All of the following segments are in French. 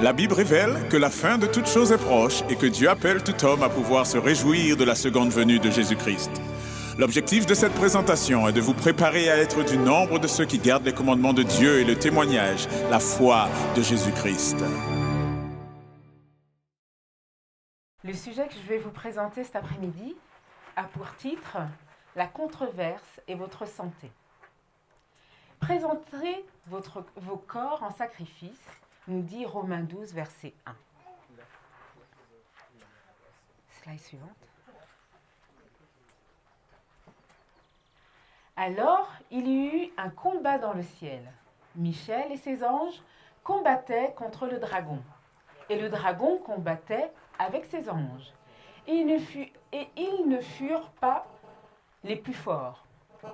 La Bible révèle que la fin de toute chose est proche et que Dieu appelle tout homme à pouvoir se réjouir de la seconde venue de Jésus-Christ. L'objectif de cette présentation est de vous préparer à être du nombre de ceux qui gardent les commandements de Dieu et le témoignage, la foi de Jésus-Christ. Le sujet que je vais vous présenter cet après-midi a pour titre « La controverse et votre santé ». Présentez vos corps en sacrifice, nous dit Romains 12, verset 1. Slide suivante. Alors, il y eut un combat dans le ciel. Michel et ses anges combattaient contre le dragon. Et le dragon combattait avec ses anges. Et ils ne furent pas les plus forts.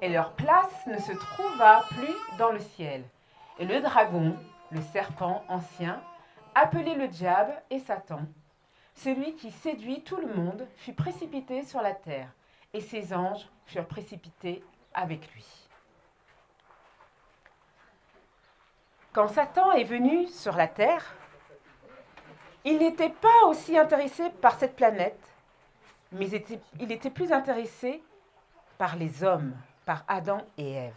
Et leur place ne se trouva plus dans le ciel. Et le dragon, le serpent ancien, appelé le diable et Satan, celui qui séduit tout le monde, fut précipité sur la terre, et ses anges furent précipités avec lui. Quand Satan est venu sur la terre, il n'était pas aussi intéressé par cette planète, mais il était plus intéressé par les hommes, par Adam et Ève.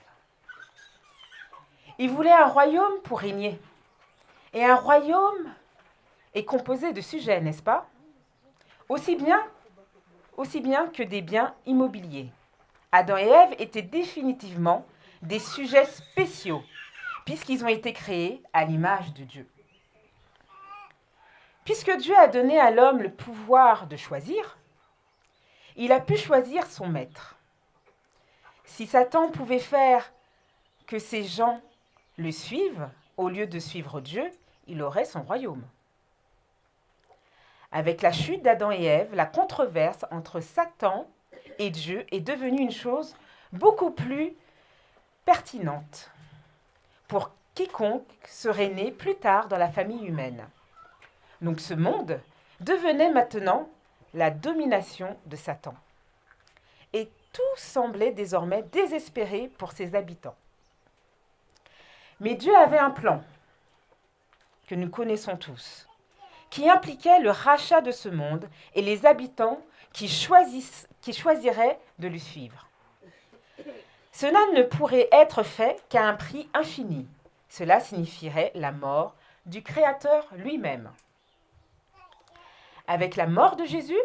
Il voulait un royaume pour régner. Et un royaume est composé de sujets, n'est-ce pas? Aussi bien que des biens immobiliers. Adam et Ève étaient définitivement des sujets spéciaux, puisqu'ils ont été créés à l'image de Dieu. Puisque Dieu a donné à l'homme le pouvoir de choisir, il a pu choisir son maître. Si Satan pouvait faire que ces gens le suivent, au lieu de suivre Dieu, il aurait son royaume. Avec la chute d'Adam et Ève, la controverse entre Satan et Dieu est devenue une chose beaucoup plus pertinente pour quiconque serait né plus tard dans la famille humaine. Donc ce monde devenait maintenant la domination de Satan. Et tout semblait désormais désespéré pour ses habitants. Mais Dieu avait un plan que nous connaissons tous, qui impliquait le rachat de ce monde et les habitants qui choisiraient de le suivre. Cela ne pourrait être fait qu'à un prix infini. Cela signifierait la mort du Créateur lui-même. Avec la mort de Jésus,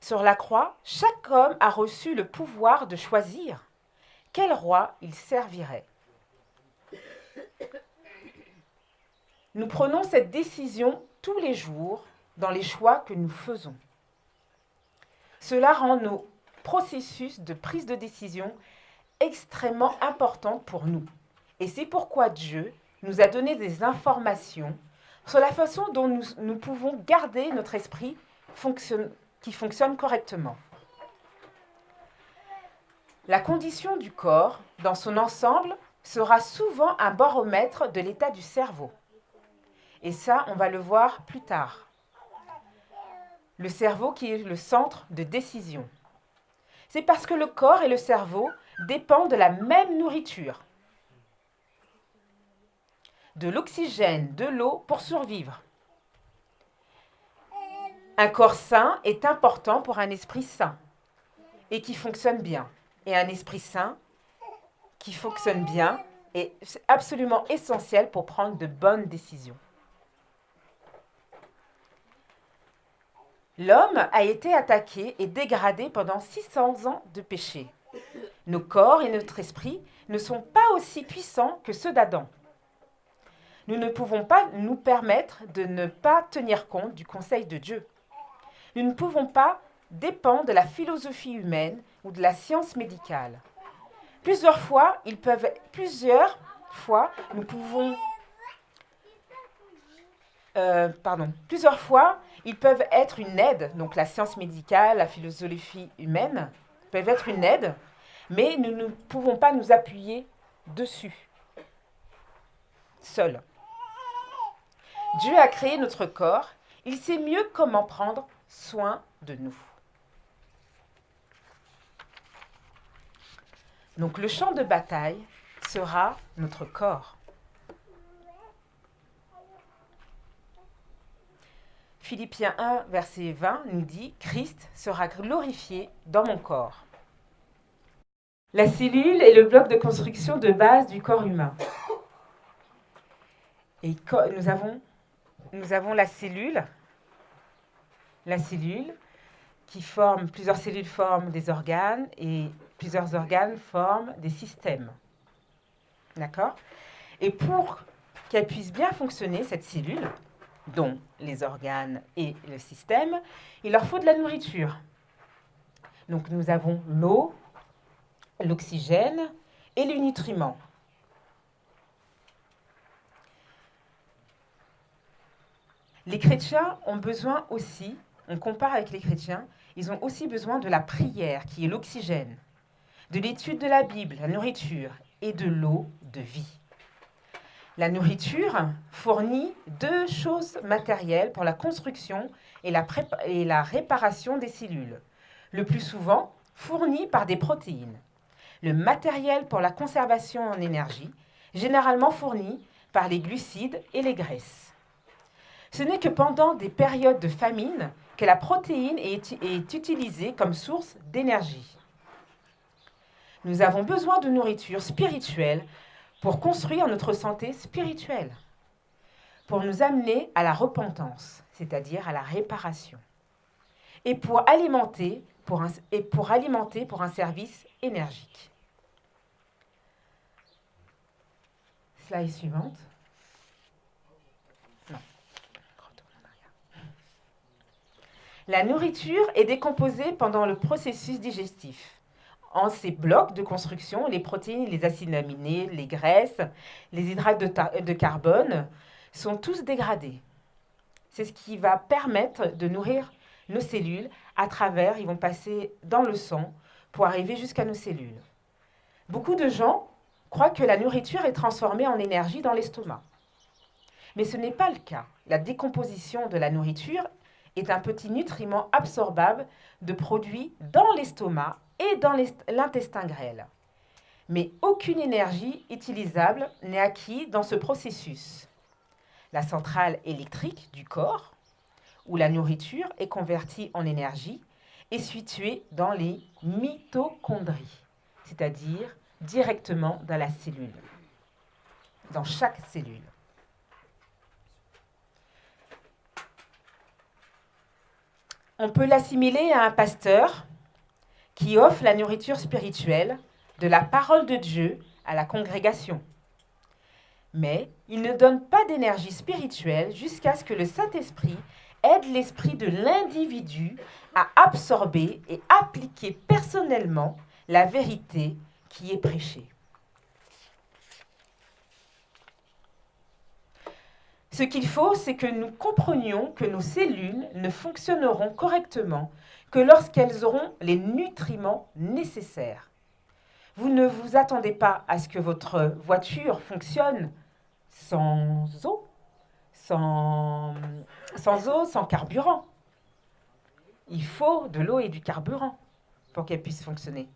sur la croix, chaque homme a reçu le pouvoir de choisir quel roi il servirait. Nous prenons cette décision tous les jours dans les choix que nous faisons. Cela rend nos processus de prise de décision extrêmement importants pour nous. Et c'est pourquoi Dieu nous a donné des informations sur la façon dont nous pouvons garder notre esprit qui fonctionne correctement. La condition du corps, dans son ensemble, sera souvent un baromètre de l'état du cerveau. Et ça, on va le voir plus tard. Le cerveau qui est le centre de décision. C'est parce que le corps et le cerveau dépendent de la même nourriture, de l'oxygène, de l'eau pour survivre. Un corps sain est important pour un esprit sain et qui fonctionne bien. Et un esprit sain qui fonctionne bien est absolument essentiel pour prendre de bonnes décisions. L'homme a été attaqué et dégradé pendant 600 ans de péché. Nos corps et notre esprit ne sont pas aussi puissants que ceux d'Adam. Nous ne pouvons pas nous permettre de ne pas tenir compte du conseil de Dieu. Nous ne pouvons pas dépendre de la philosophie humaine ou de la science médicale. Plusieurs fois, ils peuvent être une aide, donc la science médicale, la philosophie humaine peuvent être une aide, mais nous ne pouvons pas nous appuyer dessus, seuls. Dieu a créé notre corps, il sait mieux comment prendre soin de nous. Donc le champ de bataille sera notre corps. Philippiens 1, verset 20 nous dit « Christ sera glorifié dans mon corps ». La cellule est le bloc de construction de base du corps humain. Et nous avons la cellule qui forme, plusieurs cellules forment des organes et plusieurs organes forment des systèmes. D'accord ? Et pour qu'elle puisse bien fonctionner, cette cellule, dont les organes et le système, il leur faut de la nourriture. Donc nous avons l'eau, l'oxygène et les nutriments. Les chrétiens ont besoin aussi, on compare avec les chrétiens, ils ont aussi besoin de la prière, qui est l'oxygène, de l'étude de la Bible, la nourriture, et de l'eau de vie. La nourriture fournit deux choses matérielles pour la construction et la réparation des cellules, le plus souvent fournie par des protéines. Le matériel pour la conservation en énergie, généralement fourni par les glucides et les graisses. Ce n'est que pendant des périodes de famine que la protéine est utilisée comme source d'énergie. Nous avons besoin de nourriture spirituelle pour construire notre santé spirituelle, pour nous amener à la repentance, c'est-à-dire à la réparation, et pour alimenter pour un service énergique. Slide suivante. Non. Retourne en arrière. La nourriture est décomposée pendant le processus digestif. En ces blocs de construction, les protéines, les acides aminés, les graisses, les hydrates de carbone sont tous dégradés. C'est ce qui va permettre de nourrir nos cellules à travers, ils vont passer dans le sang pour arriver jusqu'à nos cellules. Beaucoup de gens croient que la nourriture est transformée en énergie dans l'estomac. Mais ce n'est pas le cas. La décomposition de la nourriture est un petit nutriment absorbable de produits dans l'estomac et dans l'intestin grêle. Mais aucune énergie utilisable n'est acquise dans ce processus. La centrale électrique du corps, où la nourriture est convertie en énergie, est située dans les mitochondries, c'est-à-dire directement dans la cellule, dans chaque cellule. On peut l'assimiler à un pasteur qui offre la nourriture spirituelle de la parole de Dieu à la congrégation. Mais il ne donne pas d'énergie spirituelle jusqu'à ce que le Saint-Esprit aide l'esprit de l'individu à absorber et appliquer personnellement la vérité qui est prêchée. Ce qu'il faut, c'est que nous comprenions que nos cellules ne fonctionneront correctement que lorsqu'elles auront les nutriments nécessaires. Vous ne vous attendez pas à ce que votre voiture fonctionne sans eau, sans carburant. Il faut de l'eau et du carburant pour qu'elle puisse fonctionner.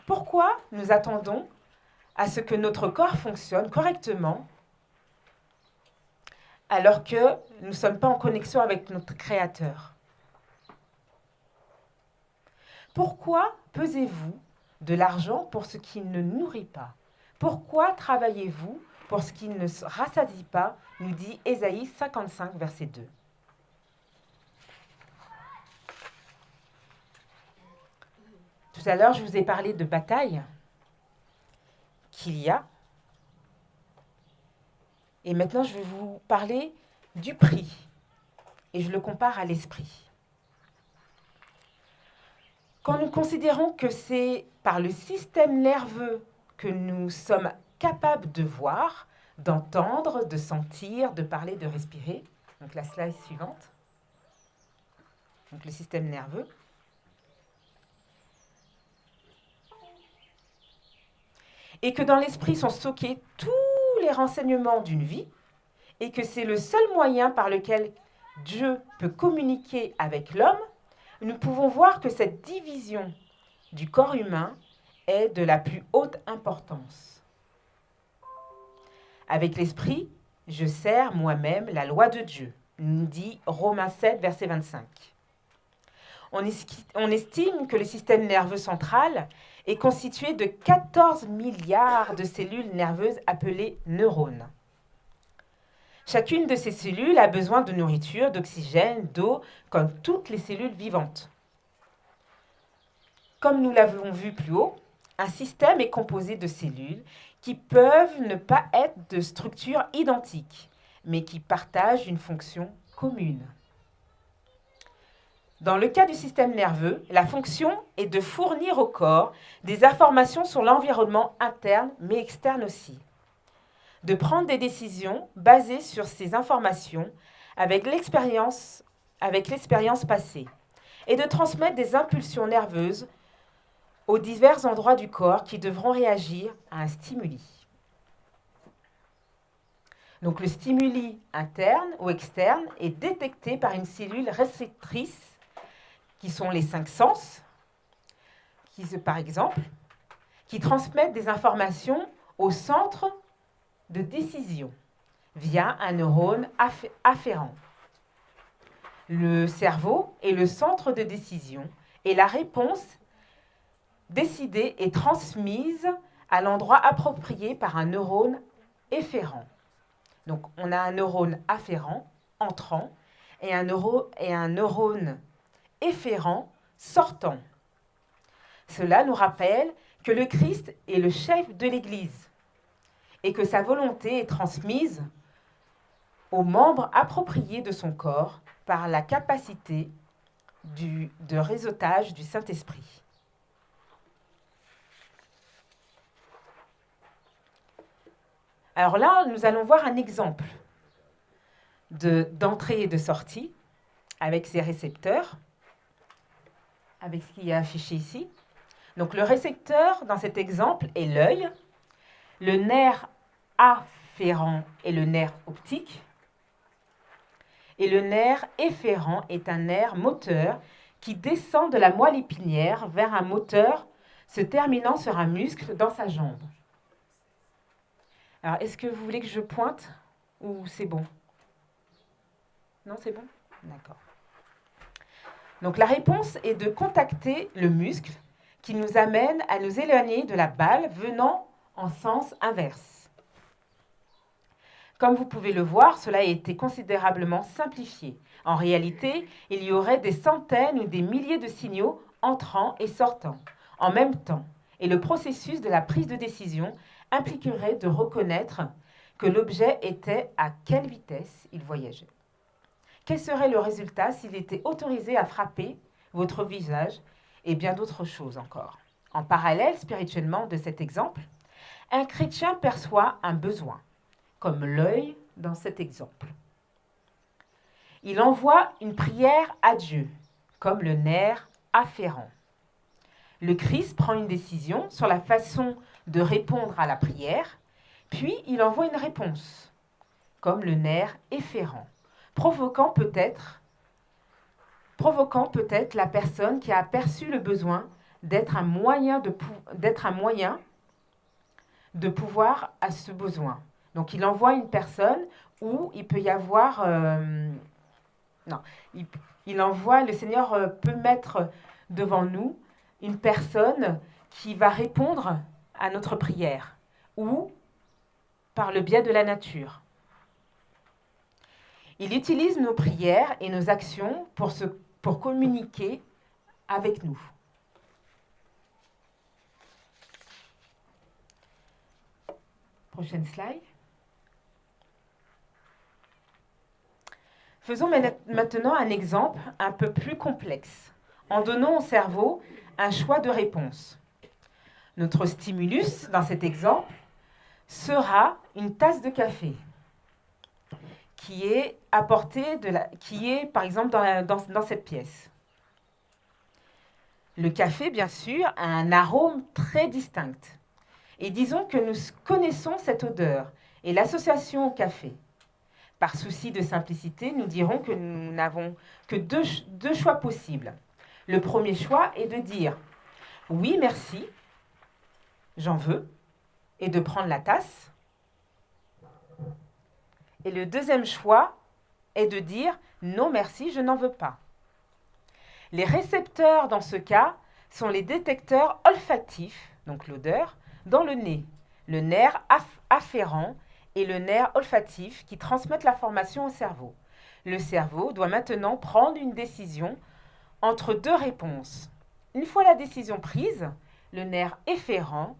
Pourquoi nous attendons à ce que notre corps fonctionne correctement alors que nous ne sommes pas en connexion avec notre Créateur? Pourquoi pesez-vous de l'argent pour ce qui ne nourrit pas? Pourquoi travaillez-vous pour ce qui ne se rassasie pas, nous dit Ésaïe 55, verset 2. Tout à l'heure, je vous ai parlé de bataille qu'il y a. Et maintenant, je vais vous parler du prix. Et je le compare à l'esprit. Quand nous considérons que c'est par le système nerveux que nous sommes capables de voir, d'entendre, de sentir, de parler, de respirer, donc la slide suivante, donc le système nerveux, et que dans l'esprit sont stockés tous les renseignements d'une vie, et que c'est le seul moyen par lequel Dieu peut communiquer avec l'homme, nous pouvons voir que cette division du corps humain est de la plus haute importance. Avec l'esprit, je sers moi-même la loi de Dieu. nous dit Romains 7, verset 25. On estime que le système nerveux central est constitué de 14 milliards de cellules nerveuses appelées neurones. Chacune de ces cellules a besoin de nourriture, d'oxygène, d'eau, comme toutes les cellules vivantes. Comme nous l'avons vu plus haut, un système est composé de cellules qui peuvent ne pas être de structure identique, mais qui partagent une fonction commune. Dans le cas du système nerveux, la fonction est de fournir au corps des informations sur l'environnement interne, mais externe aussi. De prendre des décisions basées sur ces informations avec l'expérience passée et de transmettre des impulsions nerveuses aux divers endroits du corps qui devront réagir à un stimuli. Donc le stimuli interne ou externe est détecté par une cellule réceptrice qui sont les 5 sens, par exemple, qui transmettent des informations au centre de décision via un neurone afférent. Le cerveau est le centre de décision et la réponse décidée est transmise à l'endroit approprié par un neurone efférent. Donc on a un neurone afférent, entrant, et un neurone efférent, sortant. Cela nous rappelle que le Christ est le chef de l'Église et que sa volonté est transmise aux membres appropriés de son corps par la capacité de réseautage du Saint-Esprit. Alors là, nous allons voir un exemple d'entrée et de sortie avec ces récepteurs, avec ce qui est affiché ici. Donc le récepteur, dans cet exemple, est l'œil, le nerf afférent est le nerf optique, et le nerf efférent est un nerf moteur qui descend de la moelle épinière vers un moteur se terminant sur un muscle dans sa jambe. Alors, est-ce que vous voulez que je pointe ou c'est bon? Non, c'est bon? D'accord. Donc la réponse est de contacter le muscle qui nous amène à nous éloigner de la balle venant en sens inverse. Comme vous pouvez le voir, cela a été considérablement simplifié. En réalité, il y aurait des centaines ou des milliers de signaux entrant et sortant en même temps. Et le processus de la prise de décision impliquerait de reconnaître que l'objet était à quelle vitesse il voyageait. Quel serait le résultat s'il était autorisé à frapper votre visage et bien d'autres choses encore? En parallèle, spirituellement, de cet exemple, un chrétien perçoit un besoin, comme l'œil dans cet exemple. Il envoie une prière à Dieu, comme le nerf afférent. Le Christ prend une décision sur la façon de répondre à la prière, puis il envoie une réponse, comme le nerf efférent, provoquant peut-être la personne qui a perçu le besoin d'être un moyen de pouvoir à ce besoin. Donc il envoie une personne où il peut y avoir... le Seigneur peut mettre devant nous une personne qui va répondre à notre prière ou par le biais de la nature. Il utilise nos prières et nos actions pour communiquer avec nous. Prochaine slide. Faisons maintenant un exemple un peu plus complexe, en donnant au cerveau un choix de réponse. Notre stimulus, dans cet exemple, sera une tasse de café qui est par exemple dans cette pièce. Le café, bien sûr, a un arôme très distinct. Et disons que nous connaissons cette odeur et l'association au café. Par souci de simplicité, nous dirons que nous n'avons que deux choix possibles. Le premier choix est de dire « Oui, merci, j'en veux » et de prendre la tasse. Et le deuxième choix est de dire « non merci, je n'en veux pas ». Les récepteurs dans ce cas sont les détecteurs olfactifs, donc l'odeur, dans le nez, le nerf afférent et le nerf olfactif qui transmettent l'information au cerveau. Le cerveau doit maintenant prendre une décision entre deux réponses. Une fois la décision prise, le nerf efférent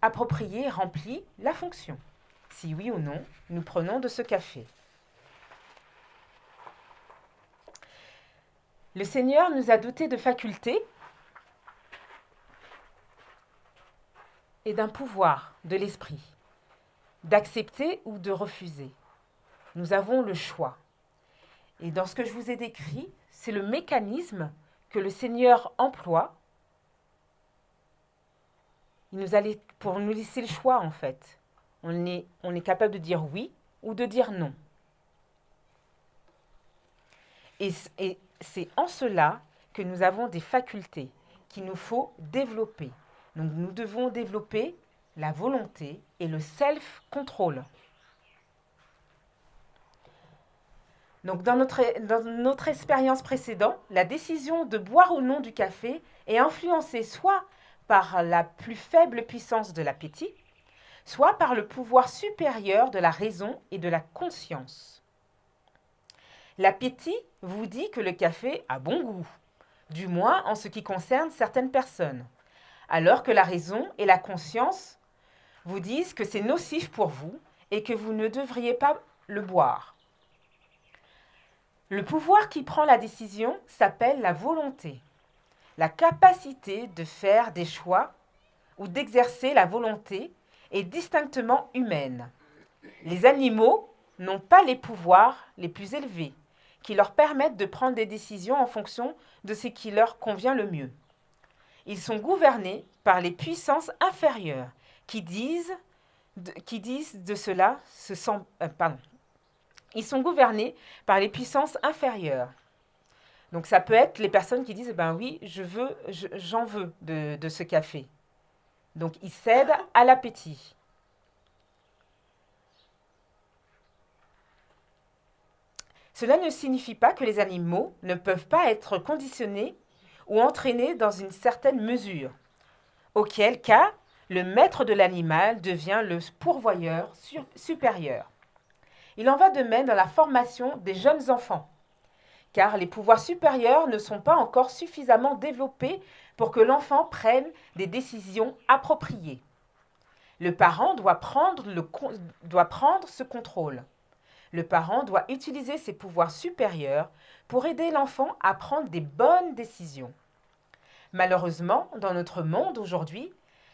approprié remplit la fonction. Si oui ou non, nous prenons de ce café. Le Seigneur nous a dotés de facultés et d'un pouvoir de l'esprit, d'accepter ou de refuser. Nous avons le choix. Et dans ce que je vous ai décrit, c'est le mécanisme que le Seigneur emploie pour nous laisser le choix, en fait. On est capable de dire oui ou de dire non. Et c'est en cela que nous avons des facultés qu'il nous faut développer. Donc nous devons développer la volonté et le self-control. Donc dans notre expérience précédente, la décision de boire ou non du café est influencée soit par la plus faible puissance de l'appétit, soit par le pouvoir supérieur de la raison et de la conscience. L'appétit vous dit que le café a bon goût, du moins en ce qui concerne certaines personnes, alors que la raison et la conscience vous disent que c'est nocif pour vous et que vous ne devriez pas le boire. Le pouvoir qui prend la décision s'appelle la volonté, la capacité de faire des choix ou d'exercer la volonté est distinctement humaine. Les animaux n'ont pas les pouvoirs les plus élevés qui leur permettent de prendre des décisions en fonction de ce qui leur convient le mieux. Ils sont gouvernés par les puissances inférieures qui disent de cela Ils sont gouvernés par les puissances inférieures. Donc ça peut être les personnes qui disent ben oui, j'en veux de ce café. Donc ils cèdent à l'appétit. Cela ne signifie pas que les animaux ne peuvent pas être conditionnés ou entraînés dans une certaine mesure, auquel cas le maître de l'animal devient le pourvoyeur supérieur. Il en va de même dans la formation des jeunes enfants, car les pouvoirs supérieurs ne sont pas encore suffisamment développés pour que l'enfant prenne des décisions appropriées. Le parent doit prendre ce contrôle. Le parent doit utiliser ses pouvoirs supérieurs pour aider l'enfant à prendre des bonnes décisions. Malheureusement, dans notre monde aujourd'hui,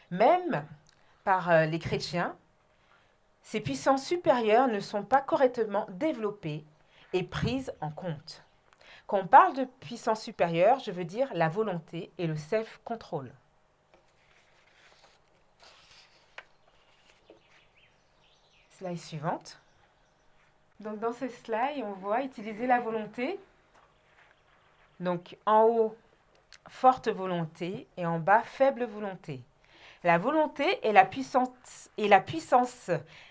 même par les chrétiens, ces puissances supérieures ne sont pas correctement développées et prises en compte. Quand on parle de puissance supérieure, je veux dire la volonté et le self-control. Slide suivante. Donc dans ce slide, on voit utiliser la volonté. Donc en haut, forte volonté et en bas, faible volonté. La volonté est la puissance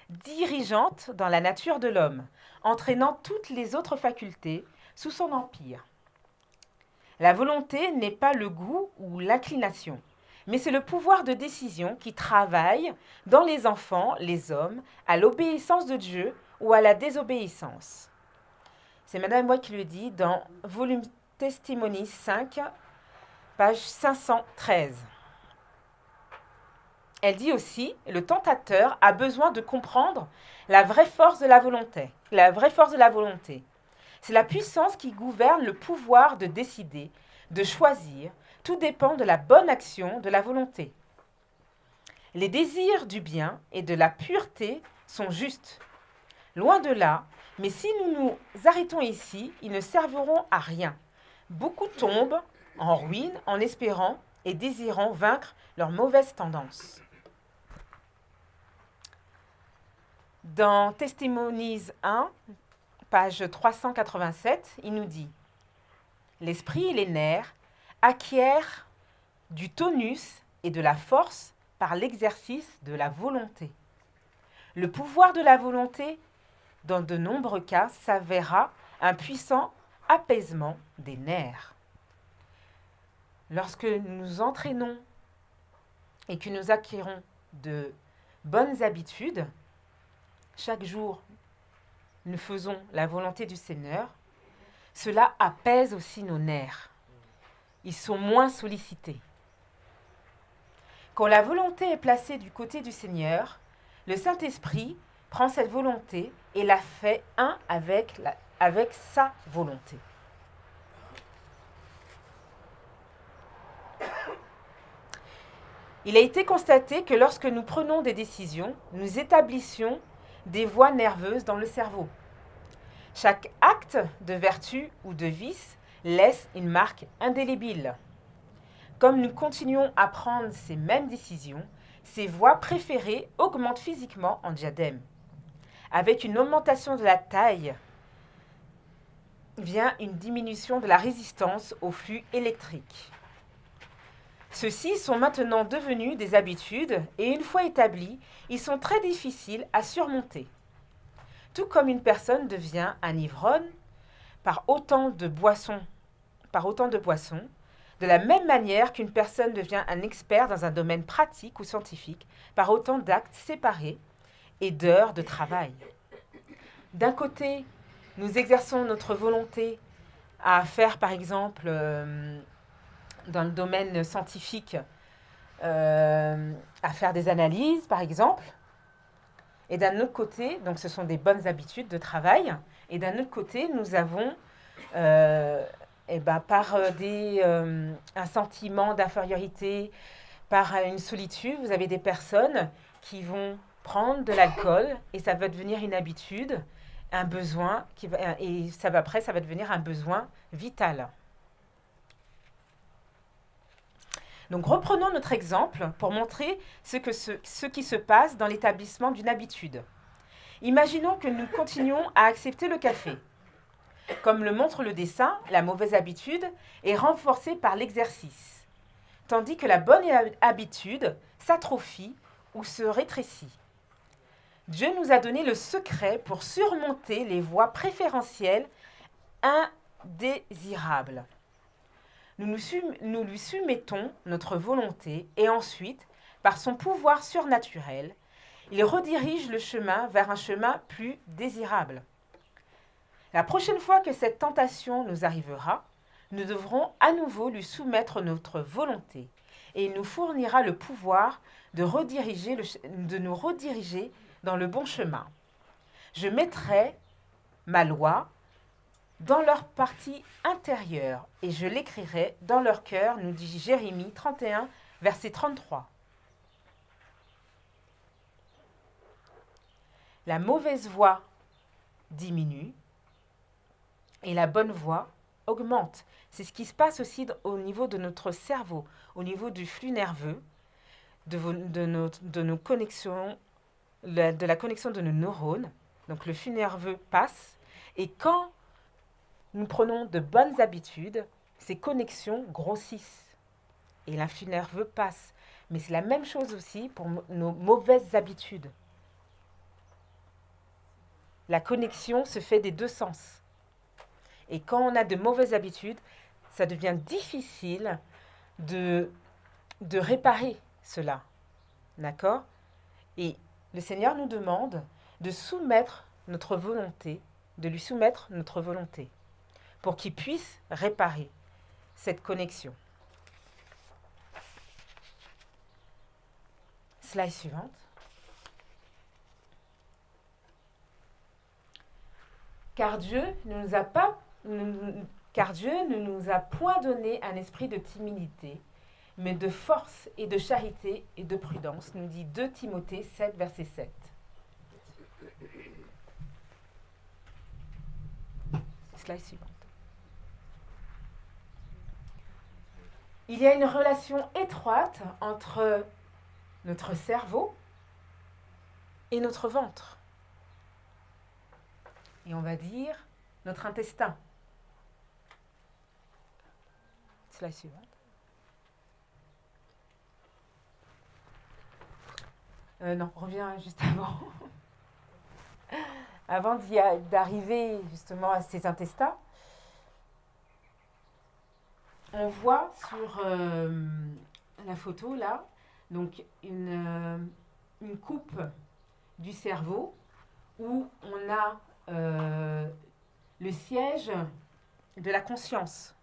dirigeante dans la nature de l'homme, entraînant toutes les autres facultés sous son empire. La volonté n'est pas le goût ou l'inclination, mais c'est le pouvoir de décision qui travaille dans les enfants, les hommes, à l'obéissance de Dieu ou à la désobéissance. C'est Madame White qui le dit dans volume Testimonies 5, page 513. Elle dit aussi, le tentateur a besoin de comprendre la vraie force de la volonté. C'est la puissance qui gouverne le pouvoir de décider, de choisir. Tout dépend de la bonne action de la volonté. Les désirs du bien et de la pureté sont justes. Loin de là, mais si nous nous arrêtons ici, ils ne serviront à rien. Beaucoup tombent en ruine en espérant et désirant vaincre leurs mauvaises tendances. Dans Testimonies 1, page 387, il nous dit « L'esprit et les nerfs acquièrent du tonus et de la force par l'exercice de la volonté. Le pouvoir de la volonté, dans de nombreux cas, s'avéra un puissant apaisement des nerfs. Lorsque nous nous entraînons et que nous acquérons de bonnes habitudes, chaque jour, nous faisons la volonté du Seigneur, cela apaise aussi nos nerfs. Ils sont moins sollicités. Quand la volonté est placée du côté du Seigneur, le Saint-Esprit prend cette volonté et la fait un avec sa volonté. Il a été constaté que lorsque nous prenons des décisions, nous établissions des voies nerveuses dans le cerveau. Chaque acte de vertu ou de vice laisse une marque indélébile. Comme nous continuons à prendre ces mêmes décisions, ces voies préférées augmentent physiquement en diadème. Avec une augmentation de la taille, vient une diminution de la résistance au flux électrique. Ceux-ci sont maintenant devenus des habitudes et une fois établis, ils sont très difficiles à surmonter. Tout comme une personne devient un ivrogne par autant de boissons, de la même manière qu'une personne devient un expert dans un domaine pratique ou scientifique par autant d'actes séparés et d'heures de travail. D'un côté, nous exerçons notre volonté à faire, par exemple, dans le domaine scientifique, à faire des analyses, par exemple. Et d'un autre côté, donc ce sont des bonnes habitudes de travail. Et d'un autre côté, nous avons, par un sentiment d'infériorité, par une solitude, vous avez des personnes qui vont prendre de l'alcool et ça va devenir une habitude, un besoin, et ça va devenir un besoin vital. Donc reprenons notre exemple pour montrer ce qui se passe dans l'établissement d'une habitude. Imaginons que nous continuons à accepter le café. Comme le montre le dessin, la mauvaise habitude est renforcée par l'exercice, tandis que la bonne habitude s'atrophie ou se rétrécit. Dieu nous a donné le secret pour surmonter les voies préférentielles indésirables. Nous lui soumettons notre volonté et ensuite, par son pouvoir surnaturel, il redirige le chemin vers un chemin plus désirable. La prochaine fois que cette tentation nous arrivera, nous devrons à nouveau lui soumettre notre volonté et il nous fournira le pouvoir de nous rediriger dans le bon chemin. Je mettrai ma loi dans leur partie intérieure et je l'écrirai dans leur cœur, nous dit Jérémie 31, verset 33. La mauvaise voie diminue et la bonne voie augmente. C'est ce qui se passe aussi au niveau de notre cerveau, au niveau du flux nerveux, de nos connexions, de la connexion de nos neurones. Donc le flux nerveux passe et quand nous prenons de bonnes habitudes, ces connexions grossissent et l'influx nerveux passe. Mais c'est la même chose aussi pour nos mauvaises habitudes. La connexion se fait des deux sens. Et quand on a de mauvaises habitudes, ça devient difficile de réparer cela. D'accord ? Et le Seigneur nous demande de soumettre notre volonté, de lui soumettre notre volonté, pour qu'il puisse réparer cette connexion. Slide suivante. Car Dieu ne nous a point donné un esprit de timidité, mais de force et de charité et de prudence, nous dit 2 Timothée 7, verset 7. Slide suivante. Il y a une relation étroite entre notre cerveau et notre ventre. Et on va dire notre intestin. Slide suivante. Non, reviens juste avant. avant d'arriver justement à ces intestins, on voit sur la photo là, donc une coupe du cerveau où on a le siège de la conscience,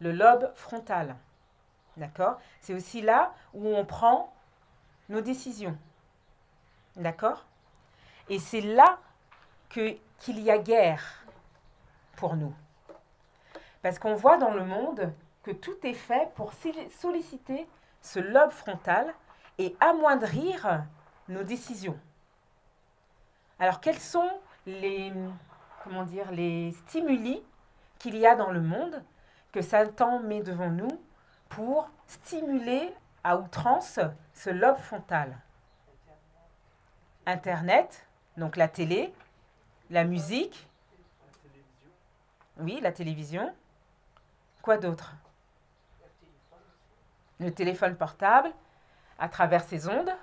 le lobe frontal. D'accord? C'est aussi là où on prend nos décisions. D'accord? Et c'est là qu'il y a guerre pour nous. Parce qu'on voit dans le monde que tout est fait pour solliciter ce lobe frontal et amoindrir nos décisions. Alors, quels sont les stimuli qu'il y a dans le monde que Satan met devant nous pour stimuler à outrance ce lobe frontal? Internet, donc la télé, la musique, oui, la télévision. Quoi d'autre? Le téléphone portable, à travers ces ondes.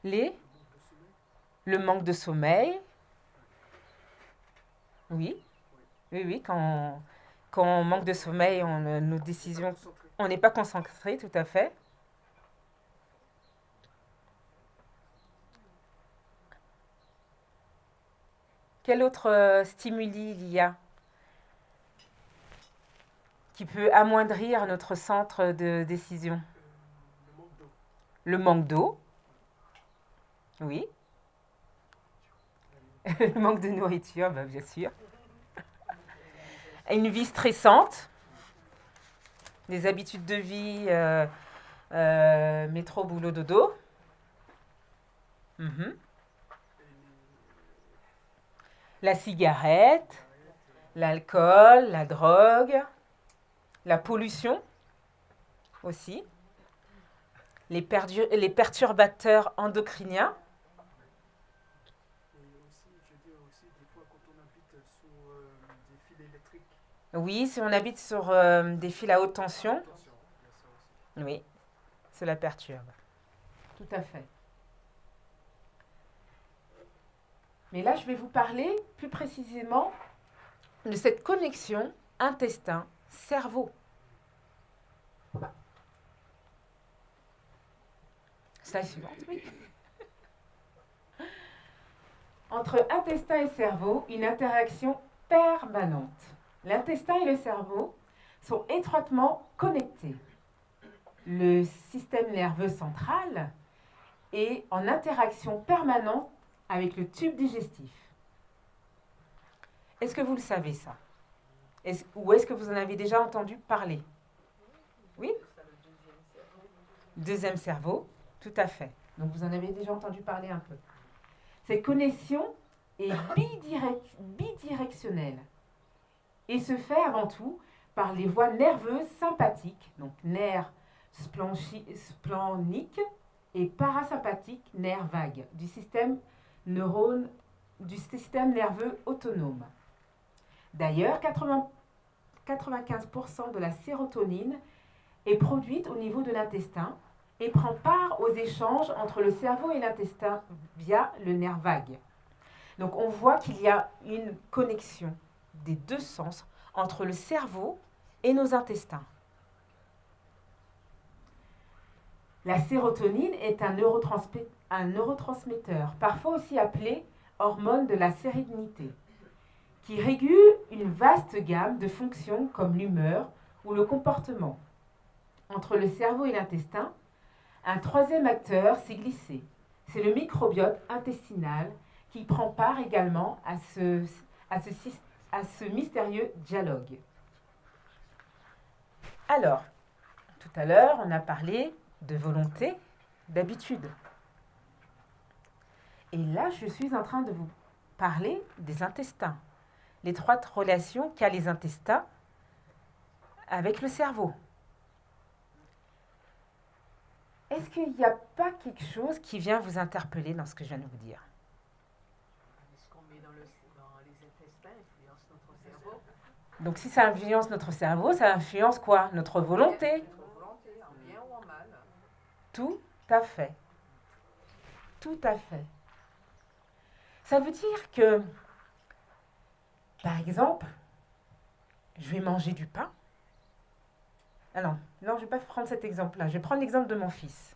Le manque de sommeil. Oui, oui, quand on manque de sommeil, nos décisions, on n'est pas concentré, tout à fait. Quel autre stimuli il y a qui peut amoindrir notre centre de décision? Le manque d'eau. Oui. Le manque de nourriture, bien sûr. Une vie stressante. Des habitudes de vie métro, boulot, dodo. La cigarette, l'alcool, la drogue, la pollution aussi, les perturbateurs endocriniens. Oui, si on habite sur des fils à haute tension, oui, cela perturbe. Tout à fait. Mais là, je vais vous parler plus précisément de cette connexion intestin-cerveau. Slide suivante, oui. Entre intestin et cerveau, une interaction permanente. L'intestin et le cerveau sont étroitement connectés. Le système nerveux central est en interaction permanente avec le tube digestif. Est-ce que vous le savez ça? Ou est-ce que vous en avez déjà entendu parler? Oui? Deuxième cerveau, tout à fait. Donc vous en avez déjà entendu parler un peu. Cette connexion est bidirectionnelle et se fait avant tout par les voies nerveuses sympathiques, donc nerfs splanchniques et parasympathiques, nerfs vagues, du système nerveux autonome. D'ailleurs, 95% de la sérotonine est produite au niveau de l'intestin et prend part aux échanges entre le cerveau et l'intestin via le nerf vague. Donc on voit qu'il y a une connexion des deux sens entre le cerveau et nos intestins. La sérotonine est un neurotransmetteur, parfois aussi appelé hormone de la sérénité, qui régule une vaste gamme de fonctions comme l'humeur ou le comportement. Entre le cerveau et l'intestin, un troisième acteur s'est glissé. C'est le microbiote intestinal qui prend part également à ce mystérieux dialogue. Alors, tout à l'heure, on a parlé de volonté, d'habitude. Et là, je suis en train de vous parler des intestins, l'étroite relation qu'a les intestins avec le cerveau. Est-ce qu'il n'y a pas quelque chose qui vient vous interpeller dans ce que je viens de vous dire? Ce qu'on met dans les intestins influence notre cerveau. Donc si ça influence notre cerveau, ça influence quoi? Notre volonté. Notre volonté, en bien ou en mal. Tout à fait. Tout à fait. Ça veut dire que, par exemple, je vais manger du pain. Ah non, je ne vais pas prendre cet exemple-là. Je vais prendre l'exemple de mon fils.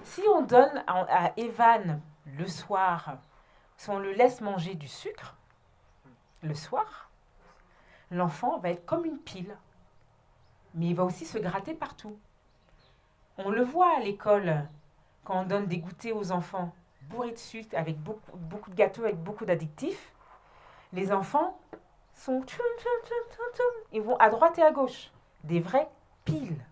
Si on donne à Evan le soir, si on le laisse manger du sucre, le soir, l'enfant va être comme une pile. Mais il va aussi se gratter partout. On le voit à l'école, quand on donne des goûters aux enfants bourrés de sucre, avec beaucoup de gâteaux, avec beaucoup d'addictifs. Les enfants sont... Ils vont à droite et à gauche. Des vraies piles.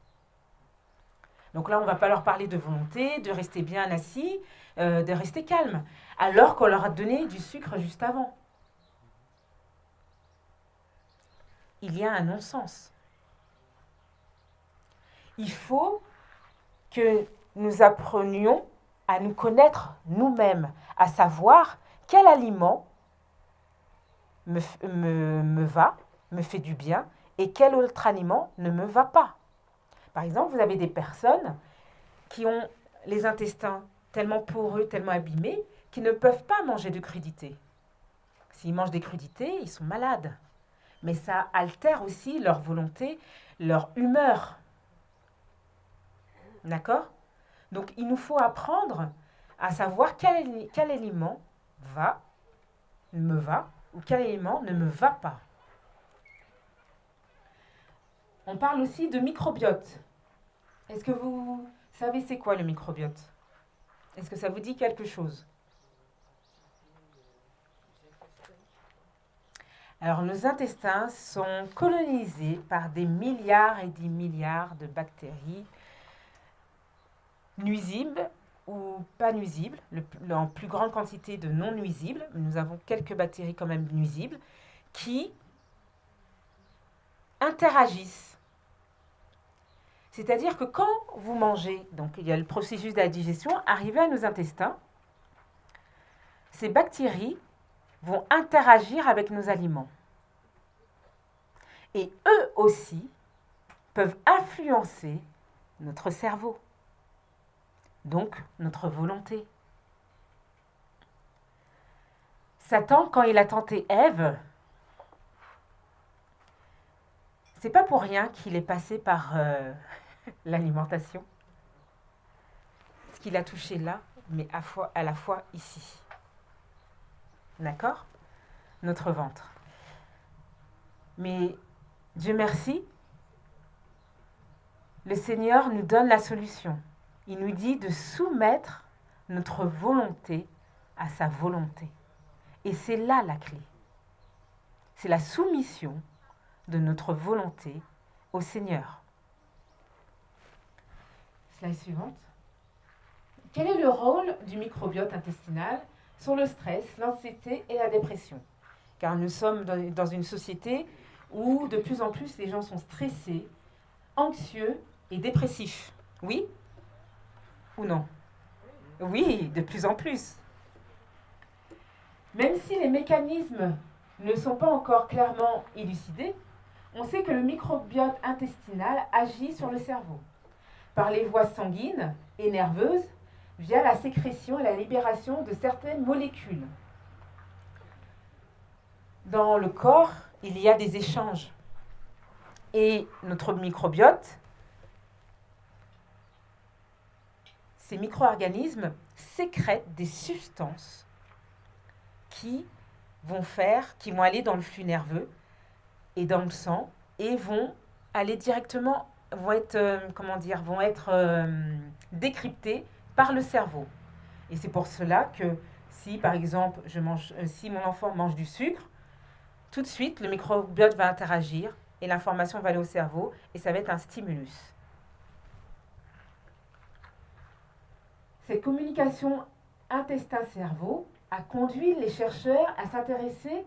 Donc là, on ne va pas leur parler de volonté, de rester bien assis, de rester calme, alors qu'on leur a donné du sucre juste avant. Il y a un non-sens. Il faut que nous apprenions à nous connaître nous-mêmes, à savoir quel aliment me va, me fait du bien, et quel autre aliment ne me va pas. Par exemple, vous avez des personnes qui ont les intestins tellement poreux, tellement abîmés, qu'ils ne peuvent pas manger de crudités. S'ils mangent des crudités, ils sont malades. Mais ça altère aussi leur volonté, leur humeur. D'accord ? Donc, il nous faut apprendre à savoir quel aliment me va, ou quel aliment ne me va pas. On parle aussi de microbiote. Est-ce que vous savez c'est quoi le microbiote ? Est-ce que ça vous dit quelque chose ? Alors, nos intestins sont colonisés par des milliards et des milliards de bactéries nuisibles ou pas nuisibles, en plus grande quantité de non nuisibles. Nous avons quelques bactéries quand même nuisibles qui interagissent. C'est-à-dire que quand vous mangez, donc il y a le processus de la digestion, arrivé à nos intestins, ces bactéries vont interagir avec nos aliments. Et eux aussi peuvent influencer notre cerveau, donc notre volonté. Satan, quand il a tenté Ève, c'est pas pour rien qu'il est passé par l'alimentation. Ce qu'il a touché là, mais à la fois ici. D'accord ? Notre ventre. Mais Dieu merci, le Seigneur nous donne la solution. Il nous dit de soumettre notre volonté à sa volonté. Et c'est là la clé. C'est la soumission de notre volonté au Seigneur. Slide suivante. Quel est le rôle du microbiote intestinal sur le stress, l'anxiété et la dépression ? Car nous sommes dans une société où de plus en plus les gens sont stressés, anxieux et dépressifs. Oui ou non ? Oui, de plus en plus. Même si les mécanismes ne sont pas encore clairement élucidés, on sait que le microbiote intestinal agit sur le cerveau par les voies sanguines et nerveuses via la sécrétion et la libération de certaines molécules. Dans le corps, il y a des échanges. Et notre microbiote, ces micro-organismes sécrètent des substances qui vont aller dans le flux nerveux et dans le sang et vont aller directement, vont être décryptées par le cerveau. Et c'est pour cela que si, par exemple, si mon enfant mange du sucre, tout de suite, le microbiote va interagir et l'information va aller au cerveau et ça va être un stimulus. Cette communication intestin-cerveau a conduit les chercheurs à s'intéresser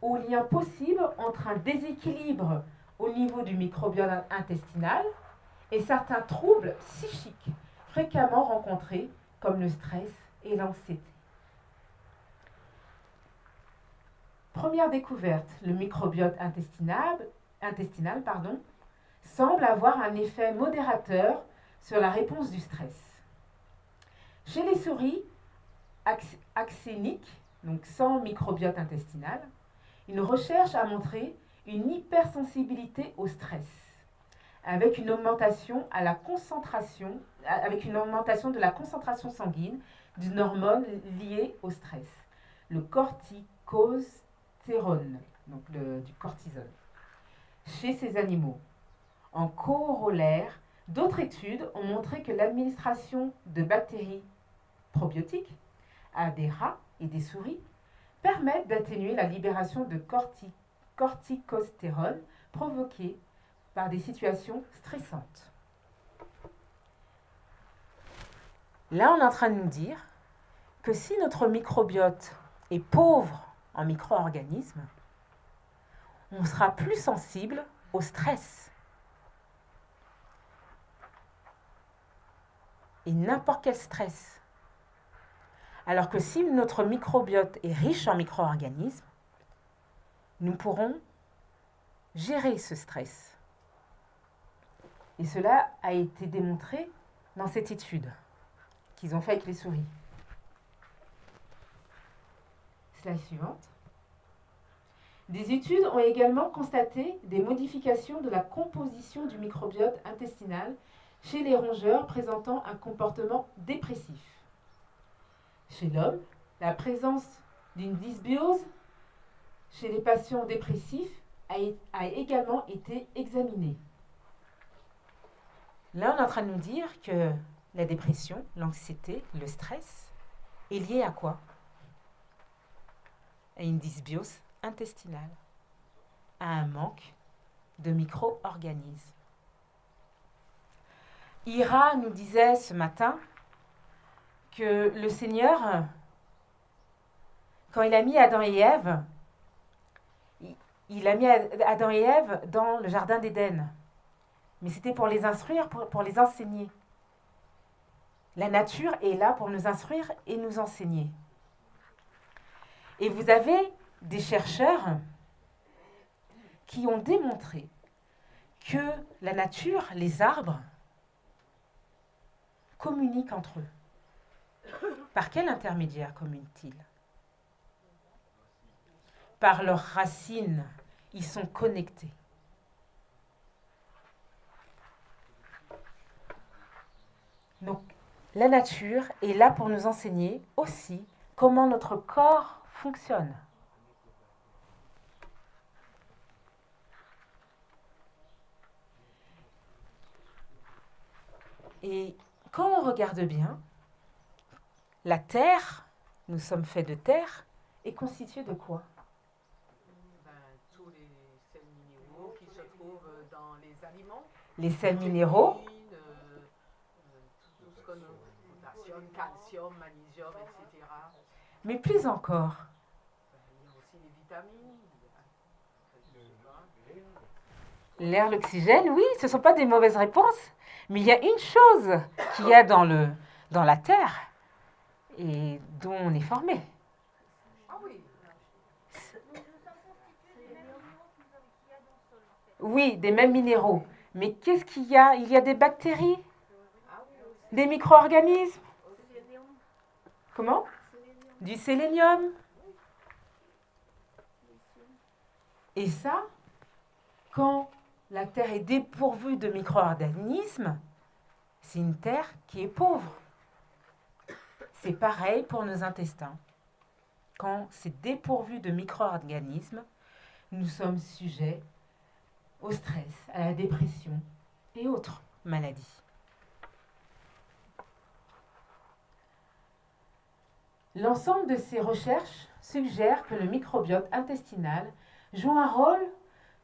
aux liens possibles entre un déséquilibre au niveau du microbiote intestinal et certains troubles psychiques fréquemment rencontrés comme le stress et l'anxiété. Première découverte, le microbiote intestinal semble avoir un effet modérateur sur la réponse du stress. Chez les souris, axénique, donc sans microbiote intestinal, une recherche a montré une hypersensibilité au stress, avec une augmentation de la concentration sanguine d'une hormone liée au stress, le corticostérone, donc du cortisol, chez ces animaux. En corollaire, d'autres études ont montré que l'administration de bactéries probiotiques à des rats et des souris permettent d'atténuer la libération de corticostérone provoquée par des situations stressantes. Là, on est en train de nous dire que si notre microbiote est pauvre en micro-organismes, on sera plus sensible au stress. Et n'importe quel stress. Alors que si notre microbiote est riche en micro-organismes, nous pourrons gérer ce stress. Et cela a été démontré dans cette étude qu'ils ont fait avec les souris. Slide suivante. Des études ont également constaté des modifications de la composition du microbiote intestinal chez les rongeurs présentant un comportement dépressif. Chez l'homme, la présence d'une dysbiose chez les patients dépressifs a également été examinée. Là, on est en train de nous dire que la dépression, l'anxiété, le stress est lié à quoi? À une dysbiose intestinale, à un manque de micro-organismes. Ira nous disait ce matin que le Seigneur, quand il a mis Adam et Ève, il a mis Adam et Ève dans le jardin d'Éden. Mais c'était pour les instruire, pour les enseigner. La nature est là pour nous instruire et nous enseigner. Et vous avez des chercheurs qui ont démontré que la nature, les arbres, communiquent entre eux. Par quel intermédiaire communiquent-ils? Par leurs racines, ils sont connectés. Donc, la nature est là pour nous enseigner aussi comment notre corps fonctionne. Et quand on regarde bien, la terre, nous sommes faits de terre, est constituée de quoi? Tous les sels minéraux qui se trouvent dans les aliments. Les sels minéraux. Tout ce qu'on a, potassium, calcium, magnésium, etc. Mais plus encore. Il y a aussi les vitamines. L'air, l'oxygène, oui, ce ne sont pas des mauvaises réponses. Mais il y a une chose qu'il y a dans la terre et dont on est formé. Ah oui. Oui, des mêmes minéraux. Mais qu'est-ce qu'il y a? Il y a des bactéries, des micro-organismes. Comment? Du sélénium. Et ça, quand la terre est dépourvue de micro-organismes, c'est une terre qui est pauvre. C'est pareil pour nos intestins. Quand c'est dépourvu de micro-organismes, nous sommes sujets au stress, à la dépression et autres maladies. L'ensemble de ces recherches suggère que le microbiote intestinal joue un rôle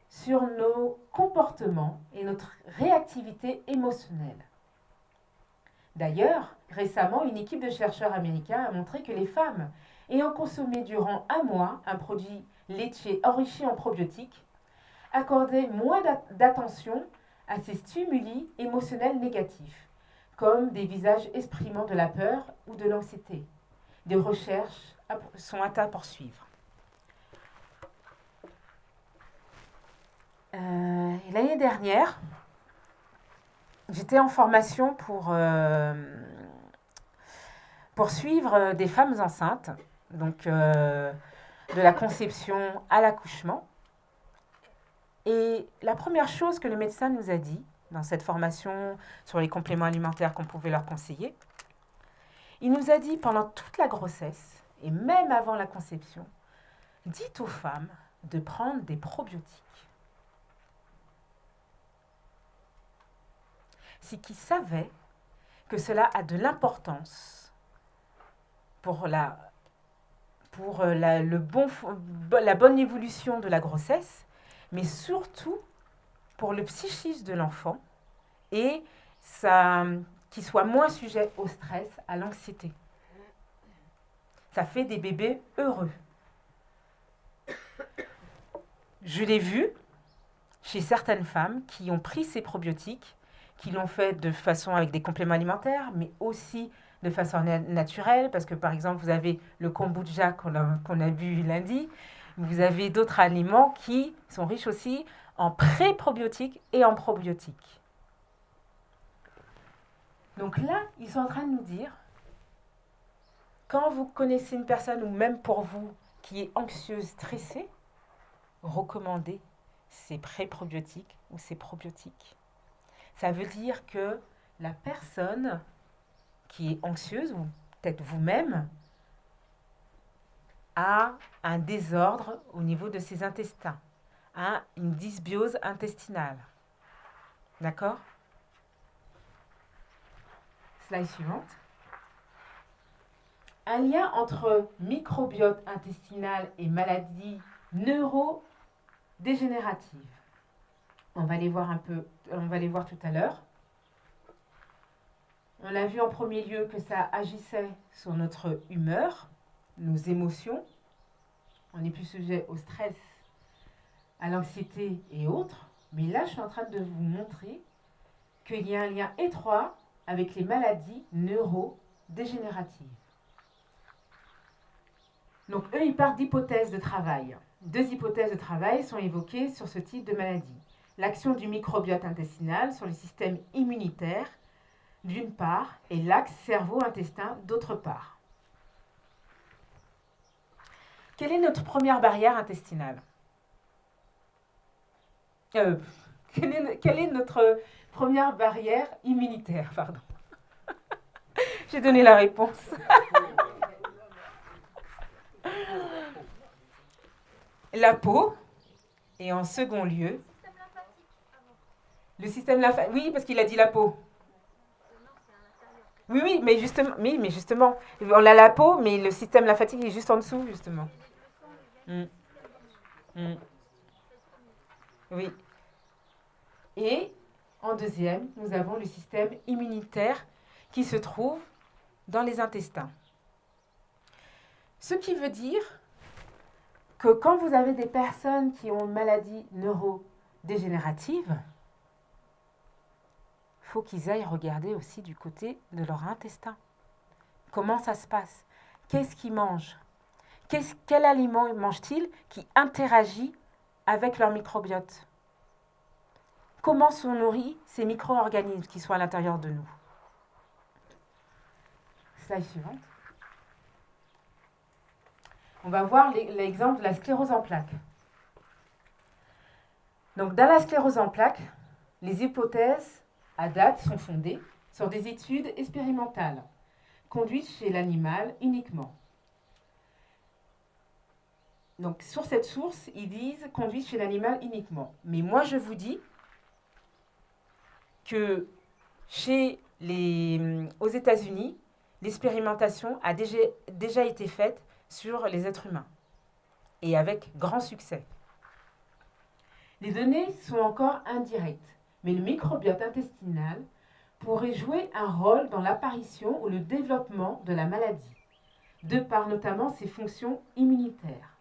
sur nos comportements et notre réactivité émotionnelle. D'ailleurs, récemment, une équipe de chercheurs américains a montré que les femmes ayant consommé durant un mois un produit laitier enrichi en probiotiques accordaient moins d'attention à ces stimuli émotionnels négatifs, comme des visages exprimant de la peur ou de l'anxiété. Des recherches sont à poursuivre. L'année dernière, j'étais en formation pour suivre des femmes enceintes, donc de la conception à l'accouchement. Et la première chose que le médecin nous a dit dans cette formation sur les compléments alimentaires qu'on pouvait leur conseiller, il nous a dit pendant toute la grossesse et même avant la conception, dites aux femmes de prendre des probiotiques. C'est qu'ils savaient que cela a de l'importance pour la bonne évolution de la grossesse, mais surtout pour le psychisme de l'enfant et qu'il soit moins sujet au stress, à l'anxiété. Ça fait des bébés heureux. Je l'ai vu chez certaines femmes qui ont pris ces probiotiques, qui l'ont fait de façon avec des compléments alimentaires, mais aussi de façon naturelle, parce que par exemple, vous avez le kombucha qu'on a vu lundi, vous avez d'autres aliments qui sont riches aussi en pré-probiotiques et en probiotiques. Donc là, ils sont en train de nous dire, quand vous connaissez une personne, ou même pour vous, qui est anxieuse, stressée, recommandez ces pré-probiotiques ou ces probiotiques. Ça veut dire que la personne qui est anxieuse, ou peut-être vous-même, a un désordre au niveau de ses intestins, a une dysbiose intestinale. D'accord ? Slide suivante. Un lien entre microbiote intestinal et maladies neurodégénératives. On va les voir tout à l'heure. On a vu en premier lieu que ça agissait sur notre humeur, nos émotions. On est plus sujet au stress, à l'anxiété et autres. Mais là, je suis en train de vous montrer qu'il y a un lien étroit avec les maladies neurodégénératives. Donc, eux, ils partent d'hypothèses de travail. 2 hypothèses de travail sont évoquées sur ce type de maladie. L'action du microbiote intestinal sur le système immunitaire, d'une part, et l'axe cerveau-intestin, d'autre part. Quelle est notre première barrière intestinale ? Quelle est notre première barrière immunitaire, pardon. J'ai donné la réponse. La peau, et en second lieu, le système lymphatique. Oui, parce qu'il a dit la peau. Oui, mais justement, on a la peau, mais le système lymphatique est juste en dessous, justement. Oui. Et en deuxième, nous avons le système immunitaire qui se trouve dans les intestins. Ce qui veut dire que quand vous avez des personnes qui ont une maladie neurodégénérative, il faut qu'ils aillent regarder aussi du côté de leur intestin. Comment ça se passe ? Qu'est-ce qu'ils mangent ? Quel aliment mangent-ils qui interagit avec leur microbiote ? Comment sont nourris ces micro-organismes qui sont à l'intérieur de nous ? Slide suivante. On va voir l'exemple de la sclérose en plaques. Donc, dans la sclérose en plaques, les hypothèses à date sont fondées sur des études expérimentales conduites chez l'animal uniquement. Donc, sur cette source, ils disent conduite chez l'animal uniquement. Mais moi, je vous dis que aux États-Unis, l'expérimentation a déjà été faite sur les êtres humains, et avec grand succès. Les données sont encore indirectes, mais le microbiote intestinal pourrait jouer un rôle dans l'apparition ou le développement de la maladie, de par notamment ses fonctions immunitaires.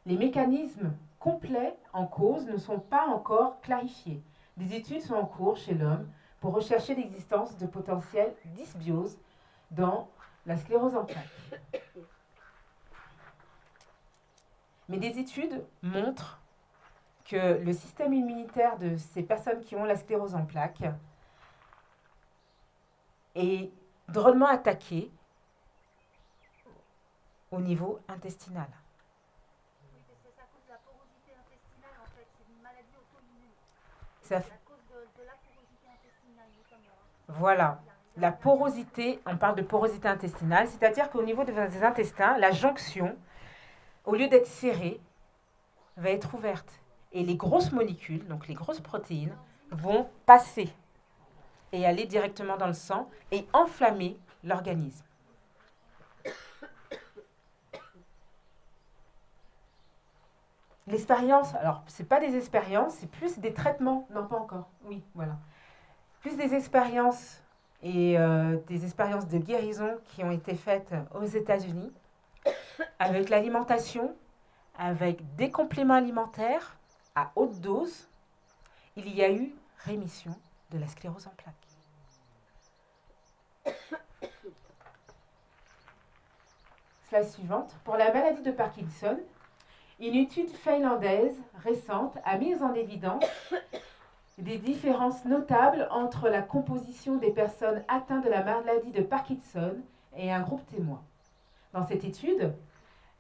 Les mécanismes complets en cause ne sont pas encore clarifiés. Des études sont en cours chez l'homme pour rechercher l'existence de potentielles dysbioses dans la sclérose en plaques. Mais des études montrent que le système immunitaire de ces personnes qui ont la sclérose en plaques est drôlement attaqué au niveau intestinal. Oui, parce que c'est à cause de la porosité intestinale, en fait. C'est une maladie auto-immune. Ça C'est à cause de la porosité intestinale, notamment. Voilà. La porosité, on parle de porosité intestinale, c'est-à-dire qu'au niveau des intestins, la jonction, au lieu d'être serrée, va être ouverte. Et les grosses molécules, donc les grosses protéines, vont passer et aller directement dans le sang et enflammer l'organisme. L'expérience, alors c'est pas des expériences, c'est plus des traitements. Non, pas encore. Oui, voilà. Plus des expériences et des expériences de guérison qui ont été faites aux États-Unis avec l'alimentation, avec des compléments alimentaires à haute dose. Il y a eu rémission de la sclérose en plaques. Slide suivante. Pour la maladie de Parkinson, une étude finlandaise récente a mis en évidence des différences notables entre la composition des personnes atteintes de la maladie de Parkinson et un groupe témoin. Dans cette étude,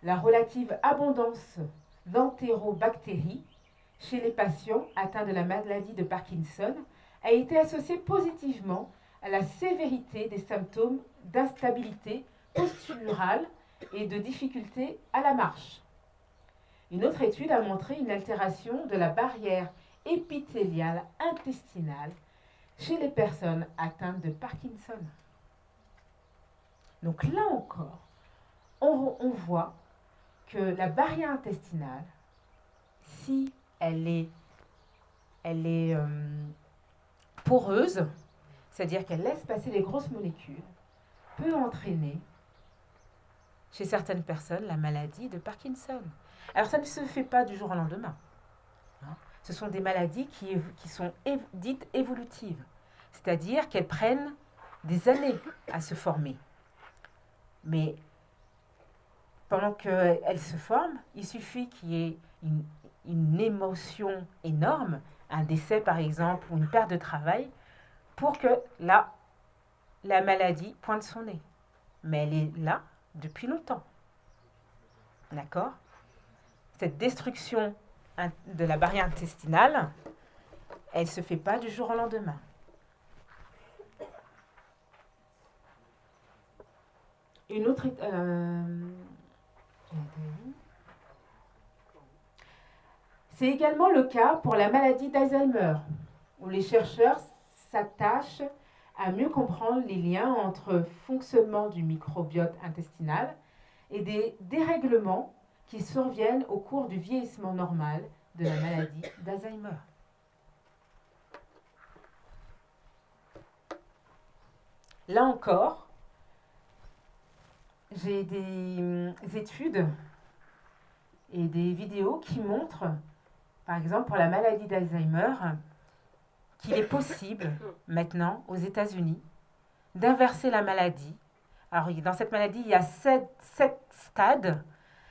la relative abondance d'entérobactéries chez les patients atteints de la maladie de Parkinson a été associée positivement à la sévérité des symptômes d'instabilité posturale et de difficulté à la marche. Une autre étude a montré une altération de la barrière épithéliale intestinale chez les personnes atteintes de Parkinson. Donc là encore, on voit que la barrière intestinale, si elle est poreuse, c'est-à-dire qu'elle laisse passer les grosses molécules, peut entraîner chez certaines personnes la maladie de Parkinson. Alors ça ne se fait pas du jour au lendemain. Ce sont des maladies qui sont dites évolutives, c'est-à-dire qu'elles prennent des années à se former. Mais pendant qu'elles se forment, il suffit qu'il y ait une émotion énorme, un décès par exemple, ou une perte de travail, pour que la maladie pointe son nez. Mais elle est là depuis longtemps. D'accord ? Cette destruction de la barrière intestinale, elle ne se fait pas du jour au lendemain. Une autre... C'est également le cas pour la maladie d'Alzheimer, où les chercheurs s'attachent à mieux comprendre les liens entre fonctionnement du microbiote intestinal et des dérèglements qui surviennent au cours du vieillissement normal de la maladie d'Alzheimer. Là encore, j'ai des études et des vidéos qui montrent, par exemple pour la maladie d'Alzheimer, qu'il est possible maintenant aux États-Unis d'inverser la maladie. Alors dans cette maladie, il y a 7 stades,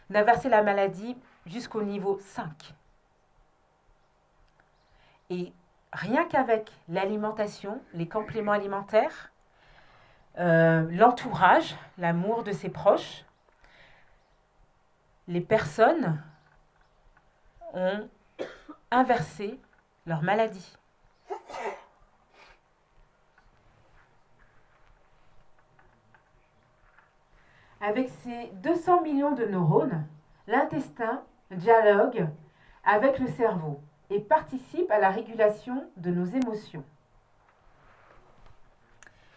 d'inverser la maladie jusqu'au niveau 5. Et rien qu'avec l'alimentation, les compléments alimentaires, l'entourage, l'amour de ses proches, les personnes ont inversé leur maladie. Avec ses 200 millions de neurones, l'intestin dialogue avec le cerveau et participe à la régulation de nos émotions.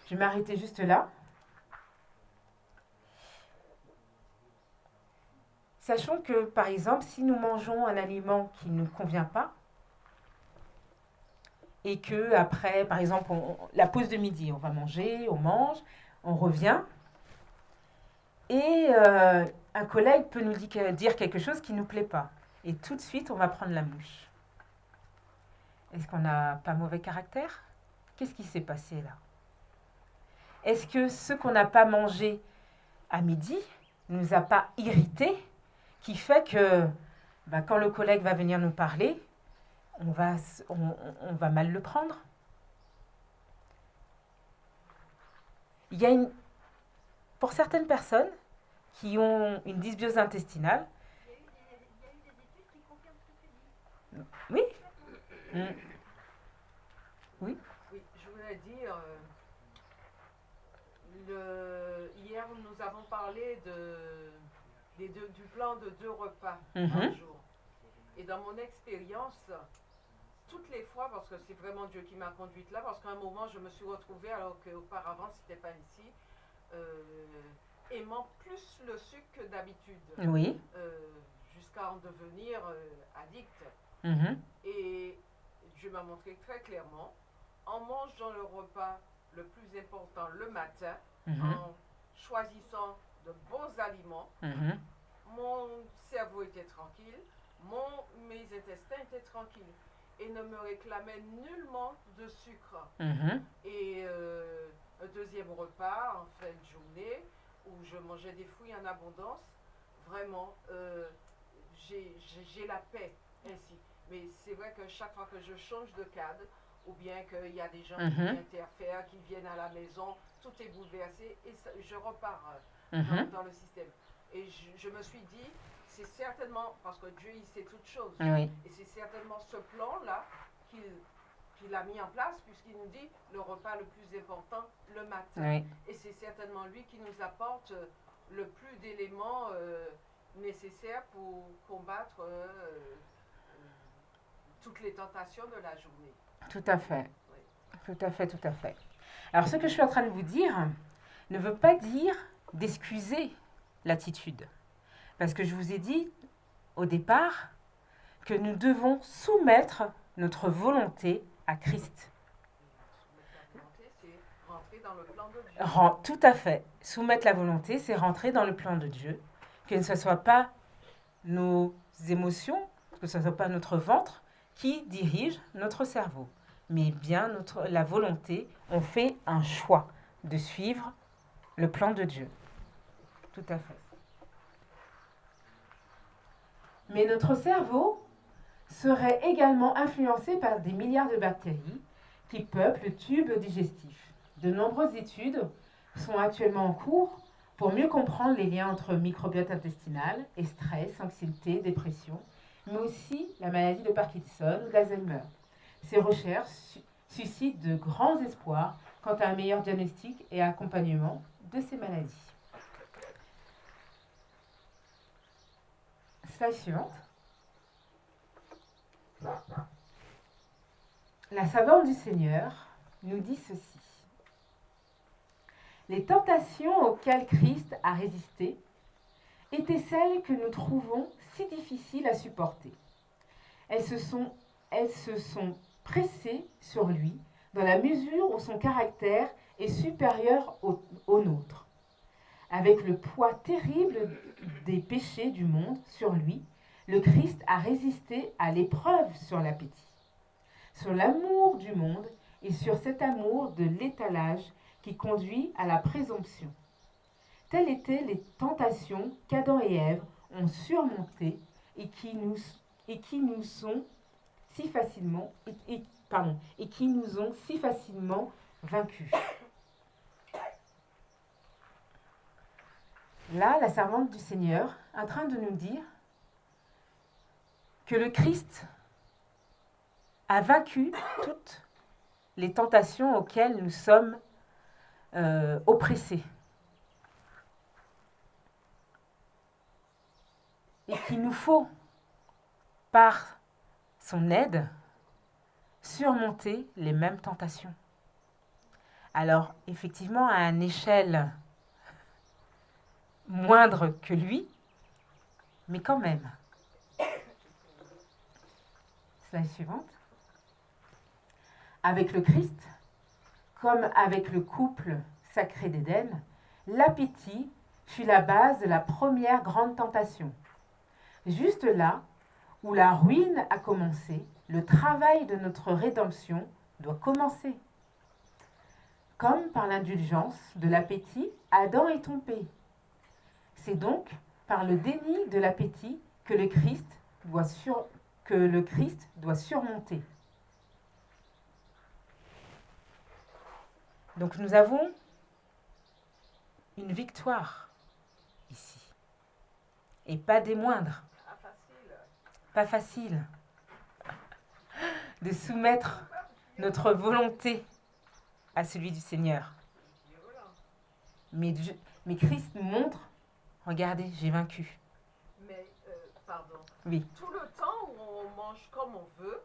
Je vais m'arrêter juste là. Sachons que, par exemple, si nous mangeons un aliment qui ne nous convient pas, et que après, par exemple, la pause de midi, on va manger, on mange, on revient, et un collègue peut nous dire quelque chose qui ne nous plaît pas. Et tout de suite, on va prendre la mouche. Est-ce qu'on n'a pas mauvais caractère ? Qu'est-ce qui s'est passé là ? Est-ce que ce qu'on n'a pas mangé à midi ne nous a pas irrités, qui fait que quand le collègue va venir nous parler, on va mal le prendre ? Il y a pour certaines personnes, qui ont une dysbiose intestinale. Il y a eu des études qui confirment ce que tu dis. Oui. Mm. Oui, je voulais dire, hier nous avons parlé du plan de 2 repas par Mhm. jour. Et dans mon expérience, toutes les fois, parce que c'est vraiment Dieu qui m'a conduite là, parce qu'à un moment je me suis retrouvée, alors qu'auparavant c'était pas ici, aimant plus le sucre que d'habitude, Oui. jusqu'à en devenir addict. Mhm. Et Dieu m'a montré très clairement, en mangeant le repas le plus important le matin, Mhm. en choisissant de bons aliments, Mhm. mon cerveau était tranquille, mes intestins étaient tranquilles et ne me réclamaient nullement de sucre. Mhm. Et un deuxième repas en fin de journée où je mangeais des fruits en abondance, vraiment, j'ai la paix ainsi. Mais c'est vrai que chaque fois que je change de cadre, ou bien qu'il y a des gens qui Mhm. interfèrent, qui viennent à la maison, tout est bouleversé et je repars Mhm. dans le système. Et je me suis dit, c'est certainement, parce que Dieu il sait toutes choses, Oui. et c'est certainement ce plan-là qu'il a mis en place, puisqu'il nous dit le repas le plus important le matin. Oui. Et c'est certainement lui qui nous apporte le plus d'éléments nécessaires pour combattre toutes les tentations de la journée. Tout à fait. Oui. Tout à fait, tout à fait. Alors, ce que je suis en train de vous dire ne veut pas dire d'excuser l'attitude. Parce que je vous ai dit au départ que nous devons soumettre notre volonté à Christ. Soumettre la volonté, c'est rentrer dans le plan de Dieu. Tout à fait. Soumettre la volonté, c'est rentrer dans le plan de Dieu. Que ce ne soit pas nos émotions, que ce ne soit pas notre ventre qui dirige notre cerveau, mais bien la volonté. On fait un choix de suivre le plan de Dieu. Tout à fait. Mais notre cerveau serait également influencé par des milliards de bactéries qui peuplent le tube digestif. De nombreuses études sont actuellement en cours pour mieux comprendre les liens entre microbiote intestinal et stress, anxiété, dépression, mais aussi la maladie de Parkinson ou d'Alzheimer. Ces recherches suscitent de grands espoirs quant à un meilleur diagnostic et accompagnement de ces maladies. Slide suivante. La savante du Seigneur nous dit ceci. Les tentations auxquelles Christ a résisté étaient celles que nous trouvons si difficiles à supporter. Elles se sont pressées sur lui dans la mesure où son caractère est supérieur au nôtre. Avec le poids terrible des péchés du monde sur lui, le Christ a résisté à l'épreuve sur l'appétit, sur l'amour du monde et sur cet amour de l'étalage qui conduit à la présomption. Telles étaient les tentations qu'Adam et Ève ont surmontées et qui nous ont si facilement vaincus. Là, la servante du Seigneur est en train de nous dire que le Christ a vaincu toutes les tentations auxquelles nous sommes oppressés. Et qu'il nous faut, par son aide, surmonter les mêmes tentations. Alors, effectivement, à une échelle moindre que lui, mais quand même. Slide suivante. Avec le Christ, comme avec le couple sacré d'Éden, l'appétit fut la base de la première grande tentation. Juste là où la ruine a commencé, le travail de notre rédemption doit commencer. Comme par l'indulgence de l'appétit, Adam est tombé. C'est donc par le déni de l'appétit que le Christ doit surmonter. Donc nous avons une victoire ici. Et pas des moindres. Ah, facile. Pas facile de soumettre notre volonté à celui du Seigneur. Violent. Mais Christ nous montre, regardez, j'ai vaincu. Mais, pardon. Oui, Tout le temps où on mange comme on veut,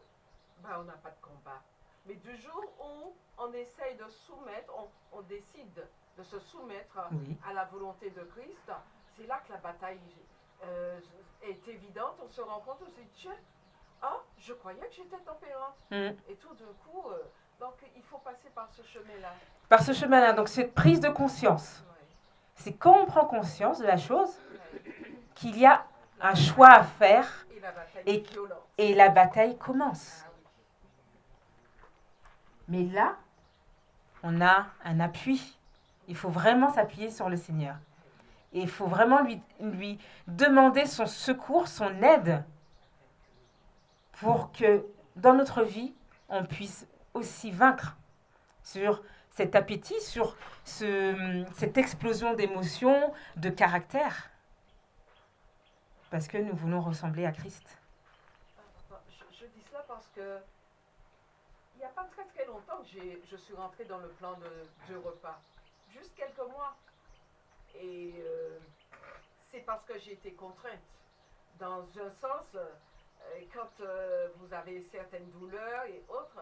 on n'a pas de combat. Mais du jour où on essaye de soumettre, on décide de se soumettre oui, à la volonté de Christ, c'est là que la bataille est évidente. On se rend compte, on se dit, tiens, je croyais que j'étais tempérante. Et tout d'un coup, donc il faut passer par ce chemin-là. Par ce chemin-là, donc cette prise de conscience. Ouais. C'est quand on prend conscience de la chose qu'il y a un choix à faire Et la bataille Et- est violente. et la bataille commence. Ah oui. Mais là, on a un appui. Il faut vraiment s'appuyer sur le Seigneur. Et il faut vraiment lui demander son secours, son aide, pour que dans notre vie, on puisse aussi vaincre sur cet appétit, sur cette explosion d'émotions, de caractère. Parce que nous voulons ressembler à Christ. Je dis cela parce que il n'y a pas très très longtemps que je suis rentrée dans le plan de repas. Juste quelques mois. Et c'est parce que j'ai été contrainte. Dans un sens, quand vous avez certaines douleurs et autres,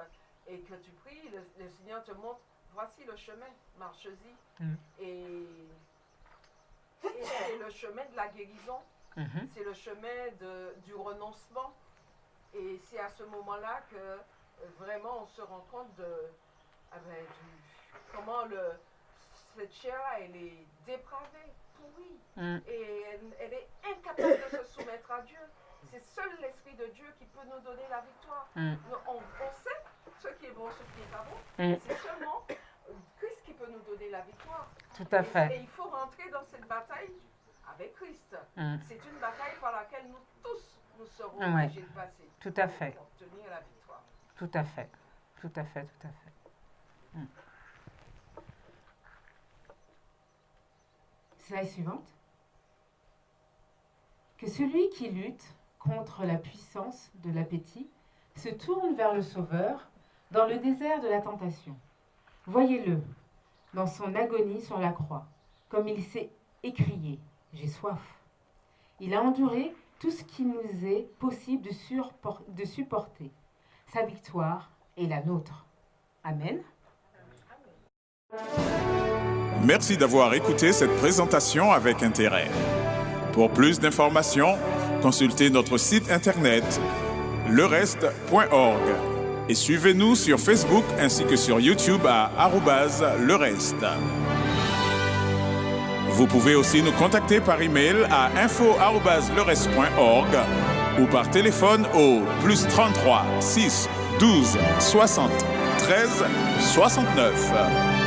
et que tu pries, le Seigneur te montre, voici le chemin, marche-y. Et c'est le chemin de la guérison. C'est le chemin du renoncement. Et c'est à ce moment-là que vraiment on se rend compte comment cette chair-là, elle est dépravée, pourrie. Et elle est incapable de se soumettre à Dieu. C'est seul l'Esprit de Dieu qui peut nous donner la victoire. On sait ce qui est bon, ce qui n'est pas bon. C'est seulement Christ qui peut nous donner la victoire. Tout à Et fait. il faut rentrer dans cette bataille avec Christ. Mm. C'est une bataille par laquelle nous tous nous serons Ouais. obligés de passer. Tout à fait. Pour obtenir la victoire. Tout à fait. Tout à fait, tout à fait. Slide suivante. Que celui qui lutte contre la puissance de l'appétit se tourne vers le Sauveur dans le désert de la tentation. Voyez-le dans son agonie sur la croix, comme il s'est écrié « J'ai soif ». Il a enduré tout ce qui nous est possible de supporter. Sa victoire est la nôtre. Amen. Merci d'avoir écouté cette présentation avec intérêt. Pour plus d'informations, consultez notre site internet lereste.org et suivez-nous sur Facebook ainsi que sur YouTube à @lereste. Vous pouvez aussi nous contacter par email à info@lereste.org ou par téléphone au +33 6 12 60 13 69.